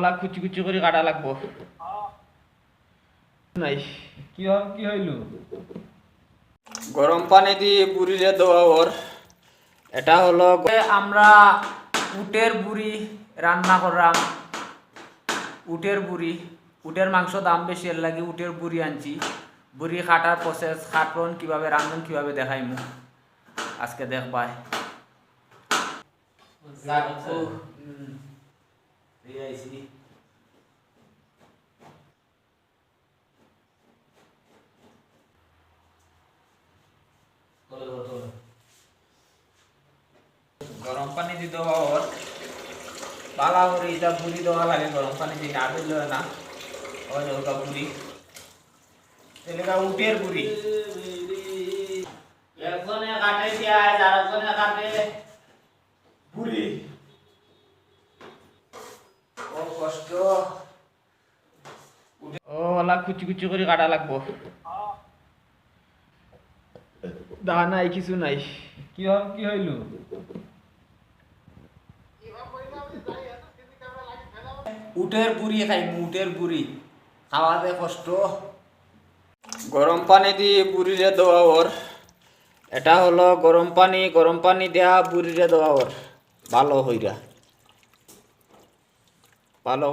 OLA কুচি কুচি করে কাটা লাগবো। নাই কি হইল? গরম পানি দিয়ে বুড়িরে দেওয়া ওর। এটা হলো আমরা উটের বুড়ি রান্না করলাম। উটের বুড়ি, উটের মাংস দাম বেশি, এর লাগে উটের বুড়ি আনছি। বুড়ি কাটার প্রসেস, কাটন কিভাবে, রান্ধন কিভাবে দেখাইমু আজকে দেখবাই। গরম পানি দিতে ওর পালা করে এটা বুড়ি দেওয়া লাগে। গরম পানি দিয়ে না দিলে না ওই ওটা বুড়ি, এলাকা উটের বুড়ি। একজনে কাটে পেঁয়াজ, আর একজনে কাটে বুড়ি। ও কষ্ট, ও ওলা কুচি কুচি করে কাটা লাগবো। দা নাই কিছু নাই। কি হইল? উটের বুড়ি খাই, উটের বুড়ি খাওয়াতে কষ্ট। গরম পানি দিয়ে বুড়িরে দেওয়া ওর। এটা হলো গরম পানি দেয়া বুড়িরে দেওয়া ওর। ভালো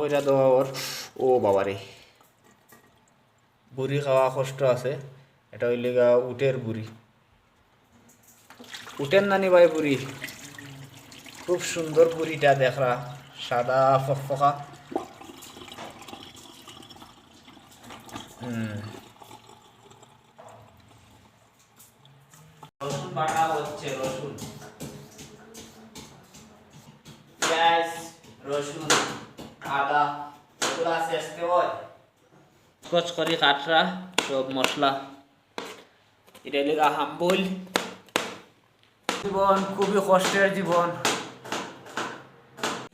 হইরা দেওয়া ওর। ও বাবারে, বুড়ি খাওয়া কষ্ট আছে। এটা হইলে গা উটের বুড়ি। উটের নানি ভাই বুড়ি, খুব সুন্দর বুড়িটা দেখরা, সাদা ফকফকা। রসুন বাটা হচ্ছে, রসুন, পেঁয়াজ, রসুন, আদা এগুলো চেষ্টা হয় কচ করে কাটরা সব মশলা। এটা লেগা হাম্বল। জীবন খুবই কষ্টের জীবন।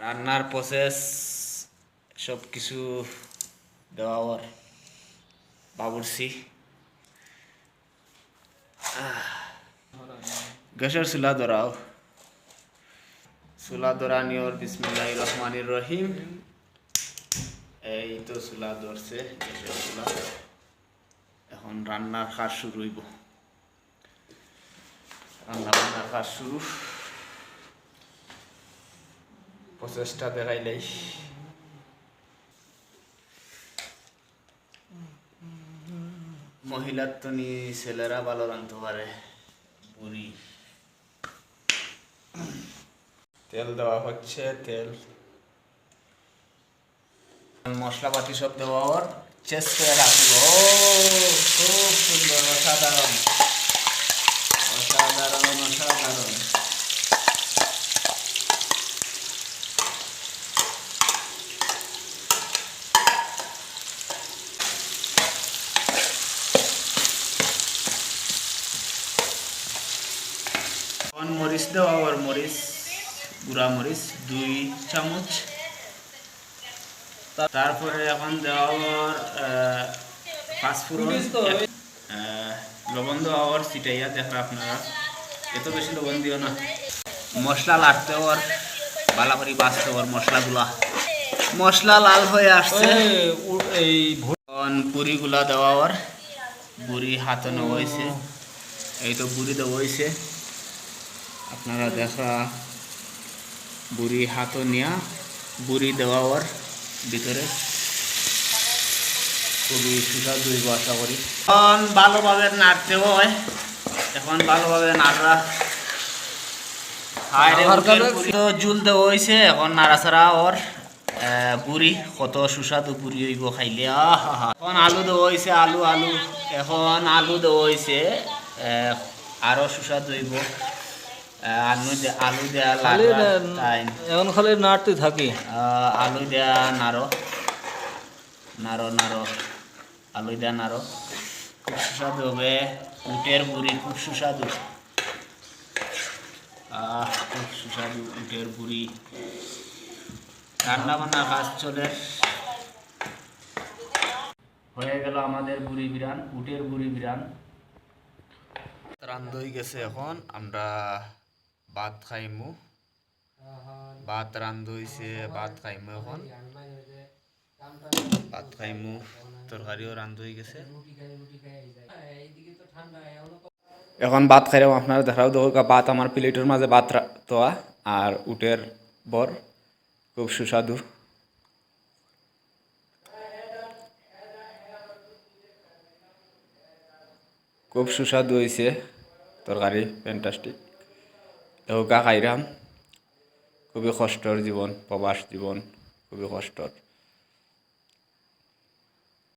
রান্নার প্রসেস সব কিছু দেওয়া ওর বাবুর্চি। গ্যাসের চুলা ধরাও, চুলা ধরা নিয়র বিসমিল্লাহির রহমানির রহিম। এই তো চুলা ধরছে, গ্যাসের চুলা। এখন রান্নার কাজ শুরু হইব। রান্না বান্নার কাজ শুরু। প্রসেসটা দেখাইলেই মহিলার তো নি ছেলেরা ভালো রাঁধতে পারে। বুড়ি তেল দেওয়া হচ্ছে, তেল মশলাপাতি সব দেওয়া ওর। চেস করে রাখব। ও খুব সুন্দর, অসাধারণ অসাধারণ অসাধারণ। মরিচ দেওয়া ওর, মরিচ গুঁড়া মরিচ 2 চামচ। তারপরে এখন দেওয়া ওর পাঁচফোড়ন, লবণ দেওয়া ওর ছিটাইয়া। দেখা আপনারা এত বেশি লবণ দিও না। মশলা লাড়তে ওর, ভালো করে বাঁচতে ওর মশলাগুলা। মশলা লাল হয়ে আসছে। এই পুরিগুলা দেওয়া ওর। বুড়ি হাতানো হয়েছে, এই তো বুড়ি দেওয়া হয়েছে। আপনারা দেখা বুড়ি হাতও নিয়া বুড়ি দেওয়া ওর ভিতরে। খুবই সুস্বাদু হইব আশা করি। এখন ভালোভাবে নাড়তে হয়, এখন ভালোভাবে নাড়া জুল দেওয়া হয়েছে। এখন নাড়াচাড়া ওর বুড়ি কত সুস্বাদু বুড়ি হইব খাইলে। এখন আলু দেওয়া হয়েছে, আলু এখন আলু দেওয়া হয়েছে, আরো সুস্বাদু হইব। আলু দেয়া এখন খালি নাড়তে থাকি। আলু দেয়া নাড়ো নাড়ো নাড়ো, আলু দেয়া নাড়ো। খুব সুস্বাদু হবে উটের বুড়ি, খুব সুস্বাদু। খুব সুস্বাদু উটের বুড়ি। রান্না বান্নার কাজ চলে হয়ে গেল আমাদের বুড়ি বিরান, উটের বুড়ি বিরান রান্ধ হয়ে গেছে। এখন আমরা ভাত খাইমু। ভাত রান্ধ হয়েছে, ভাত খাইমু এখন। ভাত খাইমু তরকারিও রান্ধ হয়ে গেছে এখন ভাত খাইলাম আপনারা দেখাও দেখো ভাত আমার প্লেটের মাঝে ভাত তোয়া আর উটের বর খুব সুস্বাদু খুব সুস্বাদু হয়েছে তরকারি ফ্যান্টাস্টিক এহকা খাইরাম খুবই কষ্টর জীবন প্রবাস জীবন খুবই কষ্টর